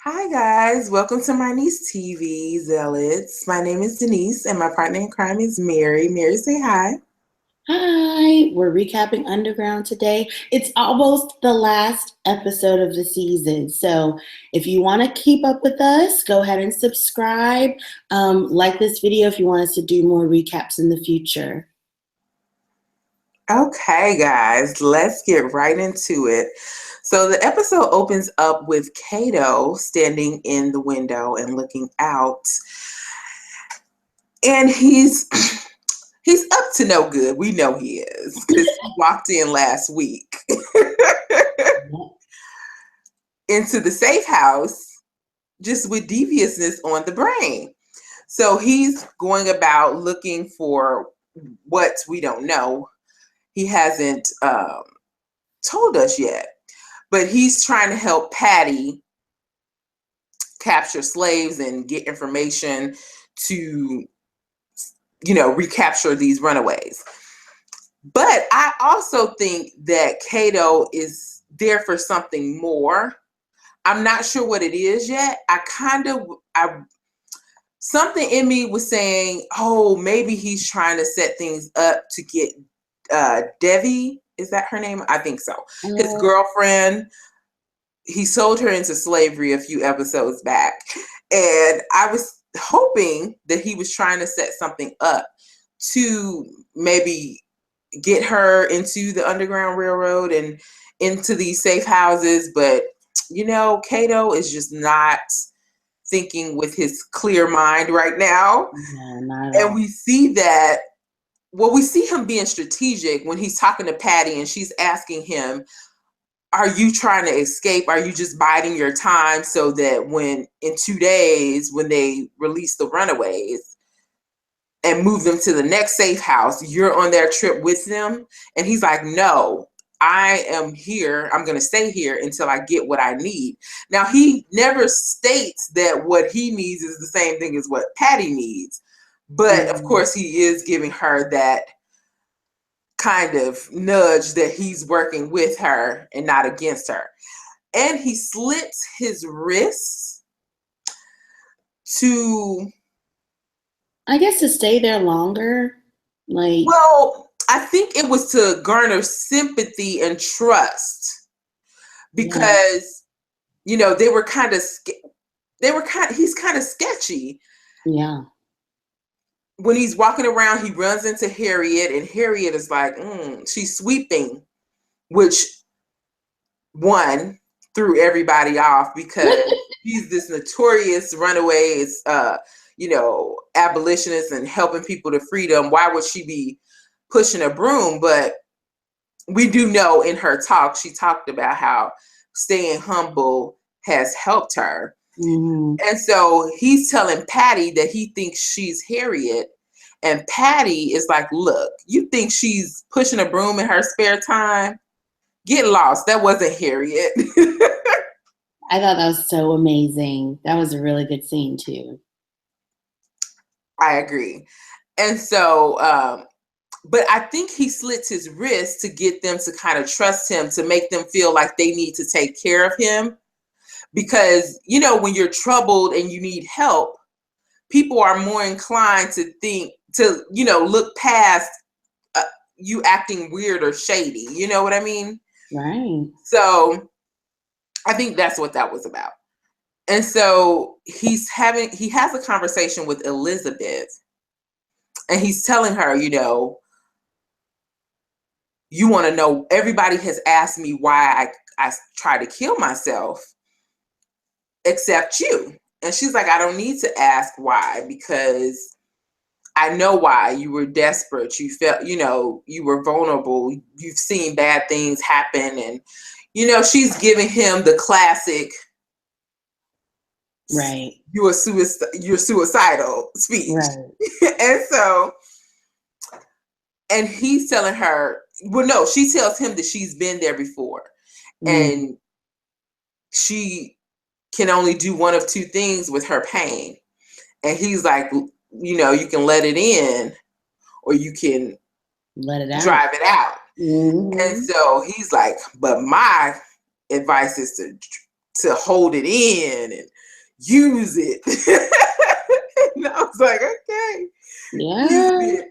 Hi guys, welcome to my niece TV Zealots. My name is Denise and my partner in crime is Mary. Mary, say hi. Hi, we're recapping Underground today. It's almost the last episode of the season. So if you want to keep up with us, go ahead and subscribe. Like this video if you want us to do more recaps in the future. Okay guys, let's get right into it. So the episode opens up with Kato standing in the window and looking out. And he's up to no good. We know he is because he walked in last week into the safe house just with deviousness on the brain. So he's going about looking for what we don't know. He hasn't told us yet, but he's trying to help Patty capture slaves and get information to, recapture these runaways. But I also think that Kato is there for something more. I'm not sure what it is yet. Something in me was saying, oh, maybe he's trying to set things up to get Devi. Is that her name? I think so. His girlfriend. He sold her into slavery a few episodes back. And I was hoping that he was trying to set something up to maybe get her into the Underground Railroad and into these safe houses. But, Kato is just not thinking with his clear mind right now. Yeah, not at all. And we see that, we see him being strategic when he's talking to Patty and she's asking him, are you trying to escape? Are you just biding your time so that in 2 days, when they release the runaways and move them to the next safe house, you're on their trip with them? And he's like, no, I am here. I'm going to stay here until I get what I need. Now, he never states that what he needs is the same thing as what Patty needs. But of course, he is giving her that kind of nudge that he's working with her and not against her. And he slits his wrists to, I guess, to stay there longer. I think it was to garner sympathy and trust because, they were kind of, he's kind of sketchy. Yeah. When he's walking around, he runs into Harriet, and Harriet is like, she's sweeping, which threw everybody off because he's this notorious runaways, abolitionist and helping people to freedom. Why would she be pushing a broom? But we do know in her talk, she talked about how staying humble has helped her. Mm-hmm. And so he's telling Patty that he thinks she's Harriet. And Patty is like, look, you think she's pushing a broom in her spare time? Get lost. That wasn't Harriet. I thought that was so amazing. That was a really good scene too. I agree. And so, but I think he slits his wrist to get them to kind of trust him, to make them feel like they need to take care of him. Because, when you're troubled and you need help, people are more inclined to look past you acting weird or shady. You know what I mean? Right. So I think that's what that was about. And so he has a conversation with Elizabeth, and he's telling her, you want to know, everybody has asked me why I try to kill myself except you. And she's like, I don't need to ask why, because I know why. You were desperate. You felt, you were vulnerable. You've seen bad things happen. And, she's giving him the classic, right, you're suicidal speech. Right. And he's telling her, she tells him that she's been there before. And she can only do one of two things with her pain. And he's like, you can let it in or you can let it out, drive it out. And so he's like, but my advice is to to hold it in and use it. And I was like, okay, he's a bit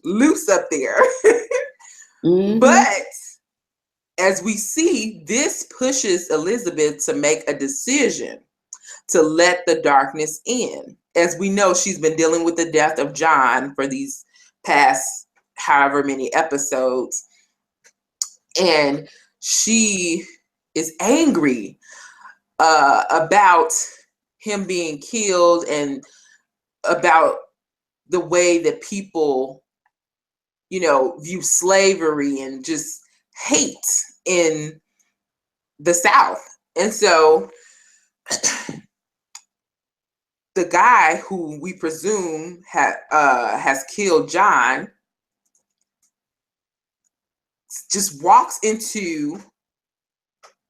loose up there. But as we see, this pushes Elizabeth to make a decision to let the darkness in. As we know, she's been dealing with the death of John for these past however many episodes. And she is angry about him being killed and about the way that people, view slavery and just hate in the South. And so the guy who we presume has killed John just walks into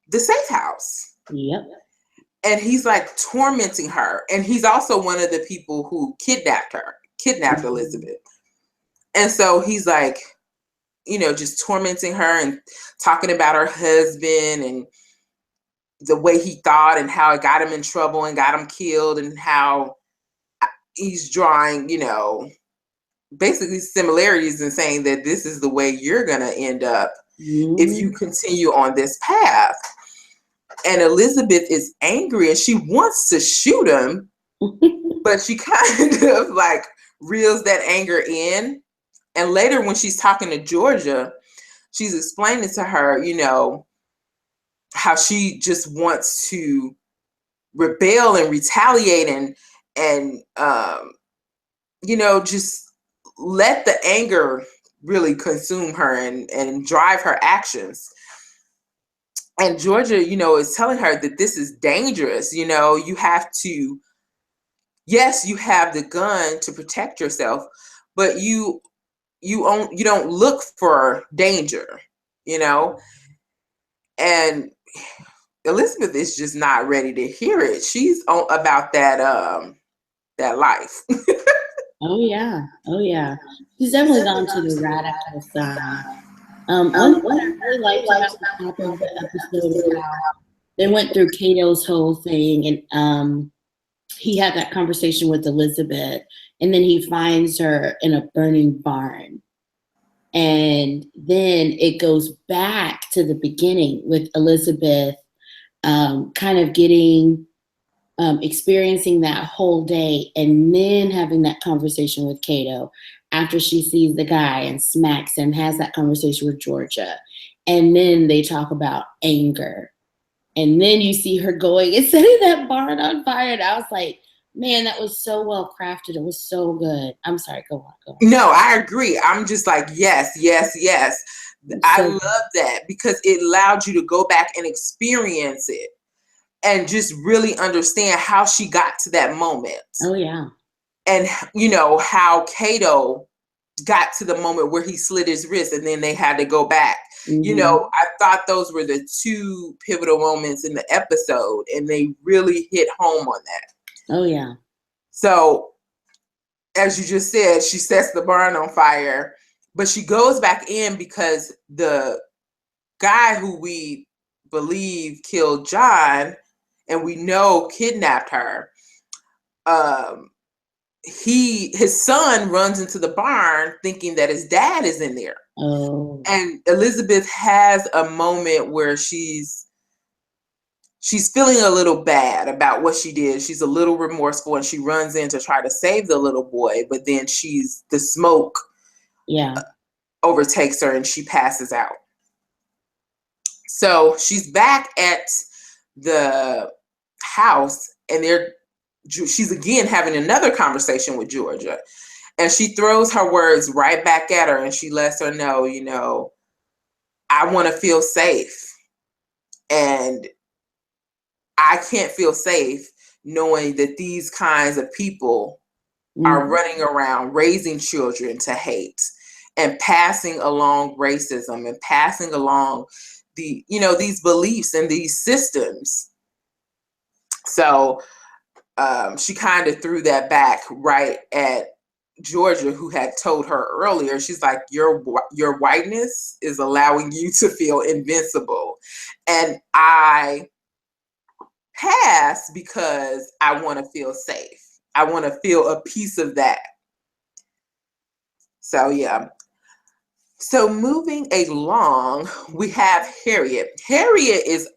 the safe house. Yep. And he's like tormenting her. And he's also one of the people who kidnapped Elizabeth. And so he's like, just tormenting her and talking about her husband and the way he thought and how it got him in trouble and got him killed, and how he's drawing, basically similarities and saying that this is the way you're going to end up if you continue on this path. And Elizabeth is angry and she wants to shoot him, but she kind of like reels that anger in. And later when she's talking to Georgia, she's explaining to her, how she just wants to rebel and retaliate and just let the anger really consume her and drive her actions. And Georgia, is telling her that this is dangerous. You have to, yes, you have the gun to protect yourself, but you don't look for danger, and Elizabeth is just not ready to hear it. She's about that life. Oh yeah. She's definitely gone to the radical side. One thing I really liked about the top of the episode is how they went through Cato's whole thing, and he had that conversation with Elizabeth, and then he finds her in a burning barn. And then it goes back to the beginning with Elizabeth kind of getting, experiencing that whole day, and then having that conversation with Cato after she sees the guy and smacks him, has that conversation with Georgia. And then they talk about anger. And then you see her going and setting that barn on fire. And I was like, man, that was so well crafted. It was so good. I'm sorry, go on. No, I agree. I'm just like, yes. I love that because it allowed you to go back and experience it and just really understand how she got to that moment. Oh, yeah. And, how Cato got to the moment where he slit his wrist and then they had to go back. I thought those were the two pivotal moments in the episode, and they really hit home on that. Oh, yeah. So, as you just said, she sets the barn on fire, but she goes back in because the guy who we believe killed John and we know kidnapped her, his son runs into the barn thinking that his dad is in there. Oh. And Elizabeth has a moment where she's feeling a little bad about what she did. She's a little remorseful, and she runs in to try to save the little boy, but then the smoke overtakes her and she passes out. So she's back at the house, and she's again having another conversation with Georgia, and she throws her words right back at her, and she lets her know, I want to feel safe, and I can't feel safe knowing that these kinds of people are running around raising children to hate and passing along racism and passing along these beliefs and these systems. So she kind of threw that back right at Georgia, who had told her earlier. She's like, your whiteness is allowing you to feel invincible. And I pass because I want to feel safe. I want to feel a piece of that. So yeah. So moving along, we have Harriet. Harriet is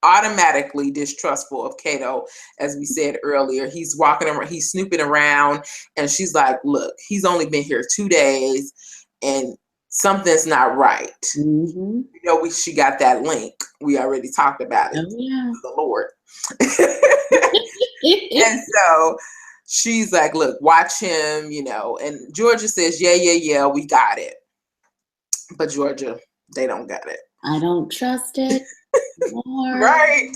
automatically distrustful of Kato, as we said earlier. He's walking around, he's snooping around, and she's like, look, he's only been here 2 days and something's not right. Mm-hmm. You know, she got that link. We already talked about it. Oh, yeah. The Lord. And so she's like, look, watch him, you know. And Georgia says, yeah, we got it. But Georgia, they don't got it. I don't trust it. Right.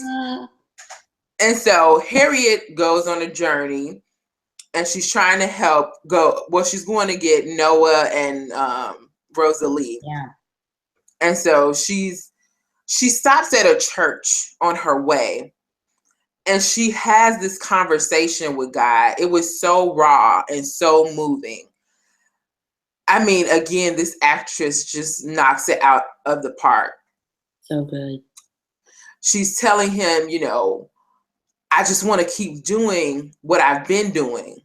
And so Harriet goes on a journey and she's trying to help go. Well, she's going to get Noah and Rosalie. Yeah. And so she stops at a church on her way and she has this conversation with God. It was so raw and so moving. I mean, again, this actress just knocks it out of the park. So good. She's telling him, you know, I just want to keep doing what I've been doing.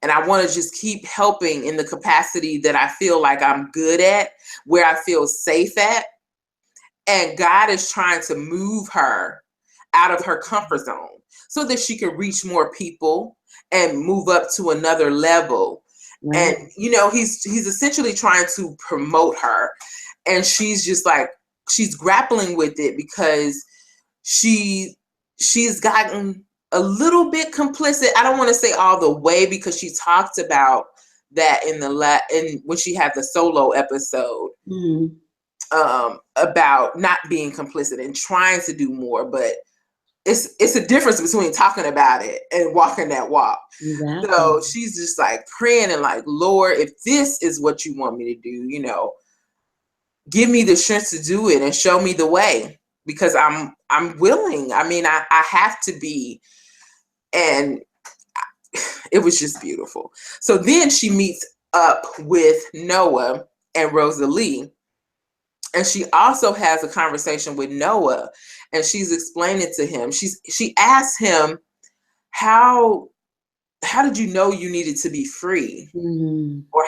And I want to just keep helping in the capacity that I feel like I'm good at, where I feel safe at. And God is trying to move her out of her comfort zone so that she can reach more people and move up to another level. Right. And, you know, he's essentially trying to promote her. And she's just like, she's grappling with it because she's gotten a little bit complicit. I don't want to say all the way because she talked about that in when she had the solo episode. Mm-hmm. About not being complicit and trying to do more, but it's a difference between talking about it and walking that walk. Exactly. So she's just like praying and like, Lord, if this is what you want me to do, you know, give me the strength to do it and show me the way, because I'm willing. I mean, I have to be. And it was just beautiful. So then she meets up with Noah and Rosalie. And she also has a conversation with Noah, and she's explaining to him. She asks him, how did you know you needed to be free? Mm-hmm. Or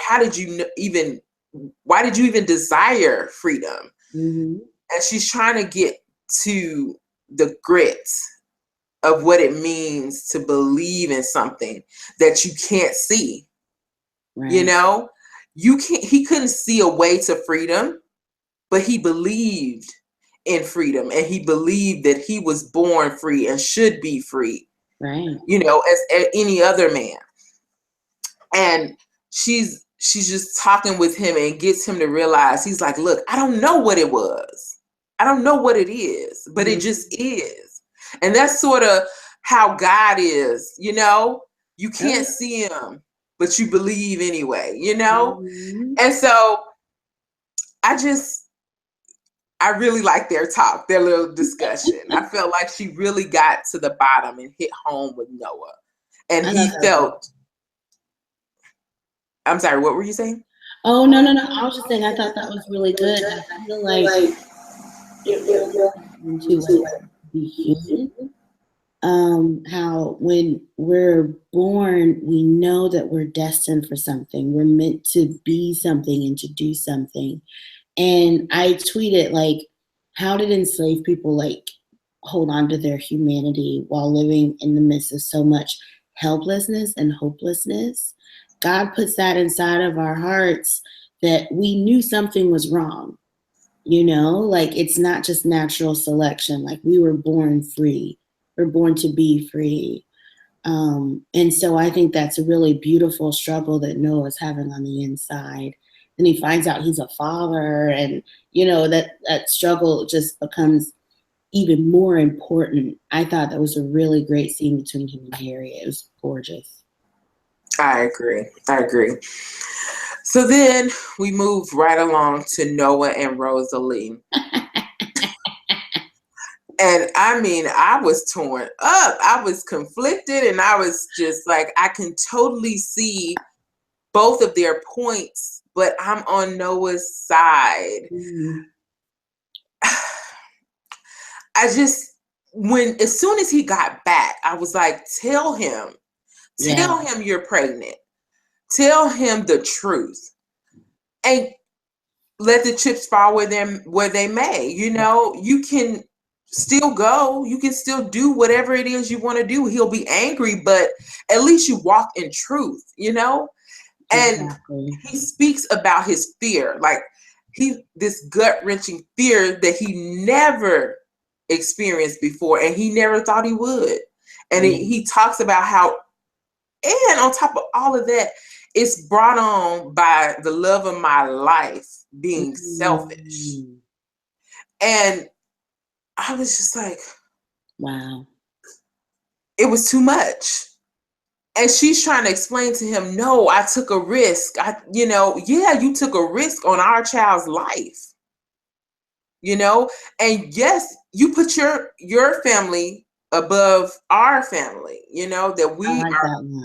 why did you even desire freedom? Mm-hmm. And she's trying to get to the grit of what it means to believe in something that you can't see. Right. You know, he couldn't see a way to freedom, but he believed in freedom, and he believed that he was born free and should be free. Right. You know, as any other man. And she's just talking with him and gets him to realize, he's like, look, I don't know what it was. I don't know what it is, but it just is. And that's sort of how God is, you know? You can't see him, but you believe anyway, you know? Mm-hmm. And so I really like their talk, their little discussion. I felt like she really got to the bottom and hit home with Noah. And he felt... I'm sorry, what were you saying? Oh, no. I was just saying, I thought that was really good. I feel like it really to be human. How when we're born, we know that we're destined for something. We're meant to be something and to do something. And I tweeted, like, how did enslaved people, like, hold on to their humanity while living in the midst of so much helplessness and hopelessness? God puts that inside of our hearts that we knew something was wrong. You know, like, it's not just natural selection. Like, we were born free. We're born to be free. And so I think that's a really beautiful struggle that Noah's having on the inside. And he finds out he's a father, and, you know, that struggle just becomes even more important. I thought that was a really great scene between him and Harriet. It was gorgeous. I agree. So then we moved right along to Noah and Rosalie. And I mean, I was torn up. I was conflicted, and I was just like, I can totally see both of their points, but I'm on Noah's side. Mm-hmm. as soon as he got back, I was like, tell him you're pregnant. Tell him the truth. And let the chips fall where they may. You can still go. You can still do whatever it is you want to do. He'll be angry, but at least you walk in truth, And Exactly. he speaks about his fear, like this gut-wrenching fear that he never experienced before, and he never thought he would. And he talks about how, and on top of all of that, it's brought on by the love of my life being selfish. And I was just like, wow. It was too much. And she's trying to explain to him, no, I took a risk. You took a risk on our child's life. And yes, you put your family above our family, that we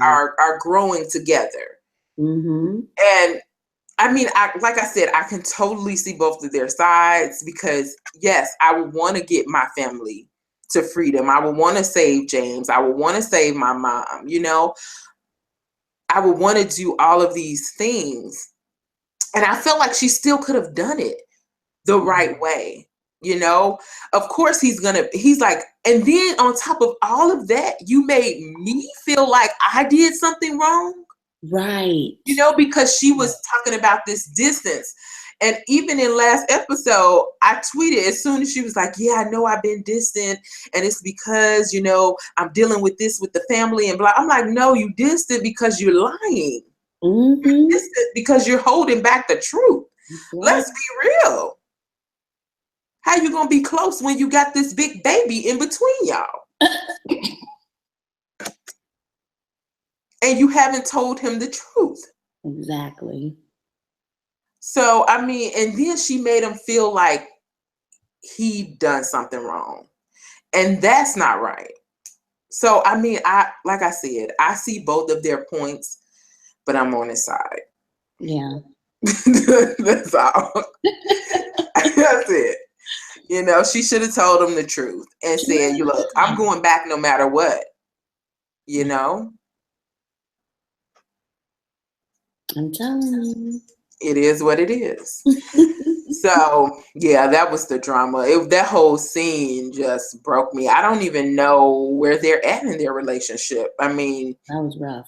are growing together. And I mean, like I said, I can totally see both of their sides, because yes, I would want to get my family to freedom. I would want to save James. I would want to save my mom. I would want to do all of these things. And I felt like she still could have done it the right way. Of course he's like, and then on top of all of that, you made me feel like I did something wrong. Right. Because she was talking about this distance. And even in last episode, I tweeted as soon as she was like, yeah, I know I've been distant, and it's because, I'm dealing with this with the family and blah. I'm like, no, you distant because you're lying. You're distant because you're holding back the truth. Let's be real. How you gonna be close when you got this big baby in between y'all? And you haven't told him the truth. Exactly. So, I mean, and then she made him feel like he done something wrong. And that's not right. So, I mean, like I said, I see both of their points, but I'm on his side. Yeah. That's all. That's it. She should have told him the truth and said, look, I'm going back no matter what. I'm telling you. It is what it is. So, yeah, that was the drama. That whole scene just broke me. I don't even know where they're at in their relationship. I mean, that was rough.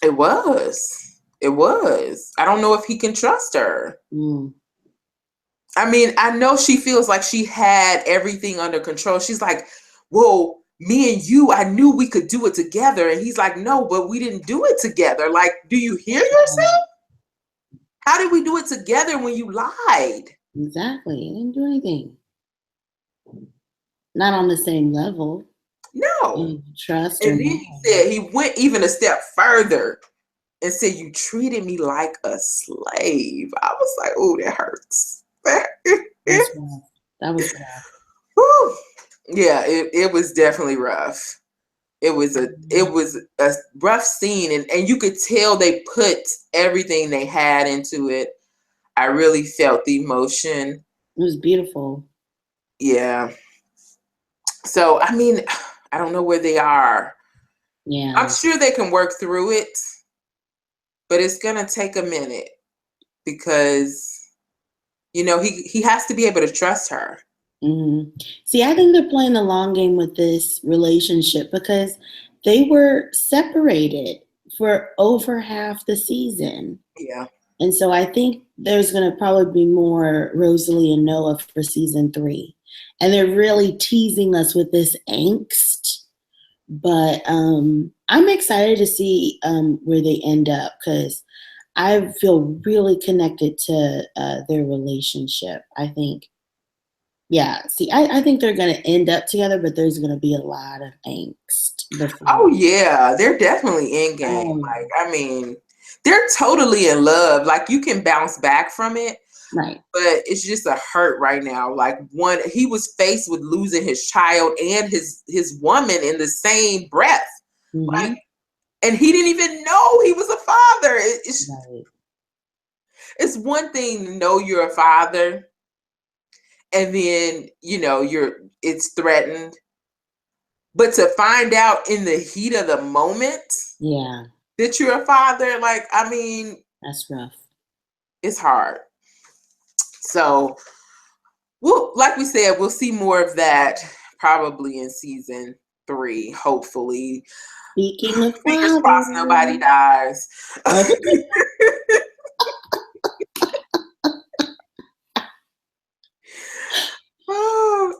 It was. I don't know if he can trust her. I mean, I know she feels like she had everything under control. She's like, well, me and you, I knew we could do it together. And he's like, no, but we didn't do it together. Like, do you hear yourself? How did we do it together when you lied? Exactly. I didn't do anything. Not on the same level. No. Trust. And then he said, he went even a step further and said, you treated me like a slave. I was like, oh, that hurts. That's rough. That was rough. Whew. Yeah, it was definitely rough. It was a rough scene, and you could tell they put everything they had into it. I really felt the emotion. It was beautiful. Yeah. So, I mean, I don't know where they are. Yeah. I'm sure they can work through it, but it's going to take a minute because, he has to be able to trust her. See, I think they're playing the long game with this relationship because they were separated for over half the season. Yeah. And so I think there's going to probably be more Rosalie and Noah for season 3. And they're really teasing us with this angst. But I'm excited to see where they end up because I feel really connected to their relationship. I think. Yeah, see, I think they're going to end up together, but there's going to be a lot of angst before. Oh, yeah, they're definitely in game. Like, I mean, they're totally in love. Like, you can bounce back from it. Right. But it's just a hurt right now. Like, he was faced with losing his child and his woman in the same breath. Like, and he didn't even know he was a father. It's one thing to know you're a father. And then, it's threatened. But to find out in the heat of the moment that you're a father, like, I mean, that's rough. It's hard. So, like we said, we'll see more of that probably in season 3, hopefully. Speaking of fingers crossed, nobody dies.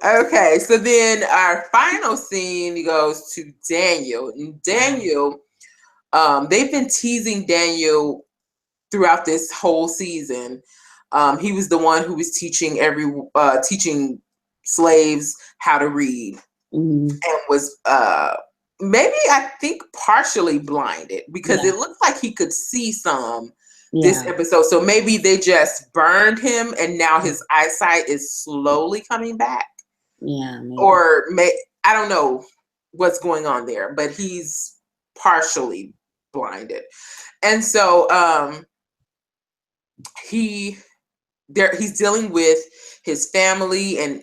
Okay, so then our final scene goes to Daniel. And Daniel, they've been teasing Daniel throughout this whole season. He was the one who was teaching teaching slaves how to read, and was maybe, I think, partially blinded, because it looked like he could see some this episode. So maybe they just burned him and now his eyesight is slowly coming back. Yeah, maybe. Or I don't know what's going on there, but he's partially blinded. And so he's dealing with his family, and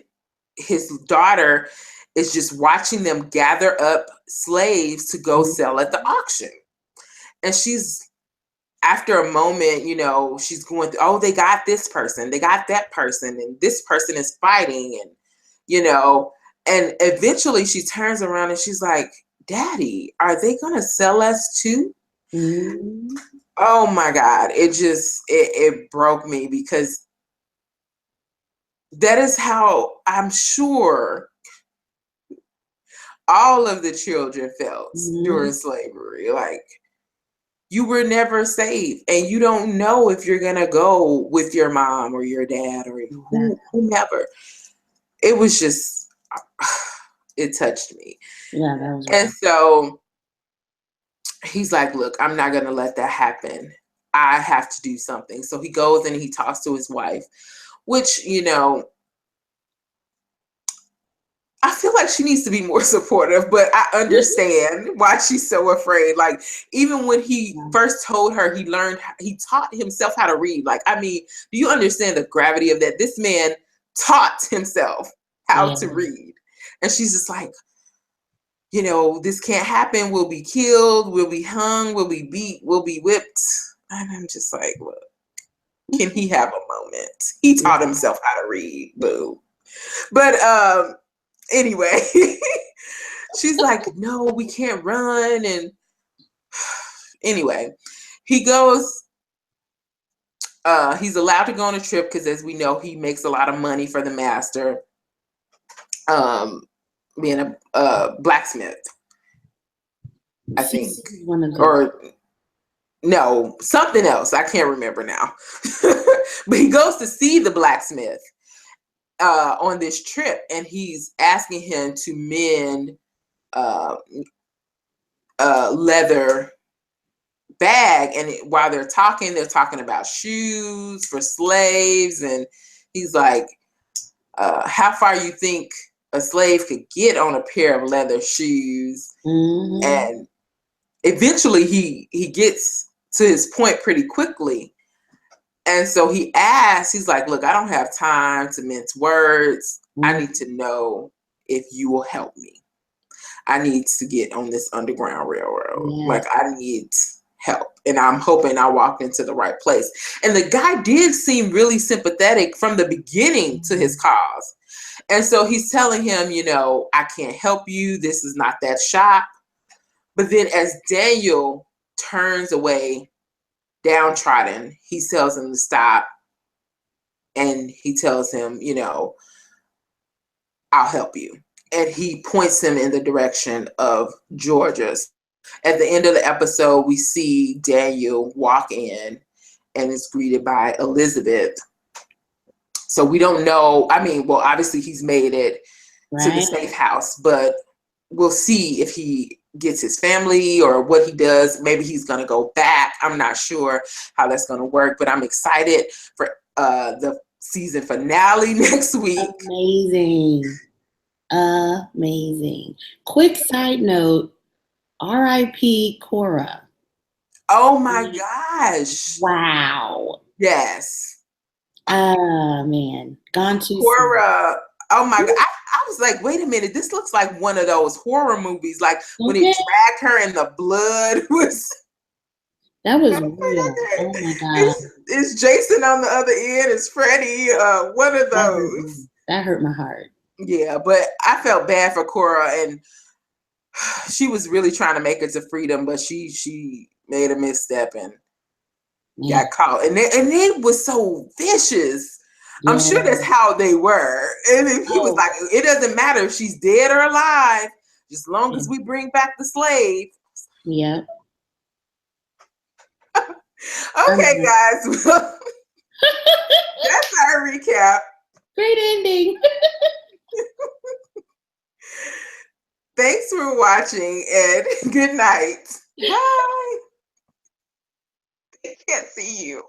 his daughter is just watching them gather up slaves to go sell at the auction. And she's, after a moment, she's going through, oh, they got this person, they got that person, and this person is fighting, and and eventually she turns around and she's like, Daddy, are they gonna sell us too? Oh my God, it broke me, because that is how I'm sure all of the children felt during slavery. Like, you were never safe, and you don't know if you're gonna go with your mom or your dad or whomever. It was just, it touched me. Yeah, that was. And so he's like, look, I'm not gonna let that happen. I have to do something. So he goes and he talks to his wife, which, I feel like she needs to be more supportive, but I understand why she's so afraid. Like, even when he first told her he taught himself how to read. Like, I mean, do you understand the gravity of that? This man taught himself how to read. And she's just like, this can't happen. We'll be killed. We'll be hung. We'll be beat. We'll be whipped. And I'm just like, look, can he have a moment? He taught himself how to read. Boo. But, anyway, she's like, no, we can't run. And anyway, he goes, he's allowed to go on a trip, because as we know, he makes a lot of money for the master, being a blacksmith, I think. Or no, something else. I can't remember now. But he goes to see the blacksmith on this trip, and he's asking him to mend leather bag. And while they're talking about shoes for slaves, and he's like, how far you think a slave could get on a pair of leather shoes? And eventually he gets to his point pretty quickly. And so he asks, he's like, look, I don't have time to mince words. I need to know if you will help me. I need to get on this Underground Railroad. Like, I need help. And I'm hoping I walked into the right place. And the guy did seem really sympathetic from the beginning to his cause. And so he's telling him, I can't help you. This is not that shop. But then as Daniel turns away, downtrodden, he tells him to stop. And he tells him, I'll help you. And he points him in the direction of Georgia. At the end of the episode, we see Daniel walk in and is greeted by Elizabeth. So we don't know. I mean, well, obviously he's made it to the safe house, but we'll see if he gets his family or what he does. Maybe he's going to go back. I'm not sure how that's going to work, but I'm excited for the season finale next week. Amazing. Quick side note, R.I.P. Cora. Oh my gosh. Wow. Yes. Man, gone too Cora, Oh my God. I was like, wait a minute, this looks like one of those horror movies. Like when Okay. it dragged her and the blood was That was real. Oh my God. is Jason on the other end? Is Freddy one of That hurt me. those? That hurt my heart. Yeah, but I felt bad for Cora, and she was really trying to make it to freedom, but she made a misstep and Man. got caught. And they was so vicious. I'm Yeah. sure that's how they were. And if he was like, it doesn't matter if she's dead or alive, just long as we bring back the slave. Yeah. Okay, guys. That's our recap. Great ending. Thanks for watching and good night. Bye. I can't see you.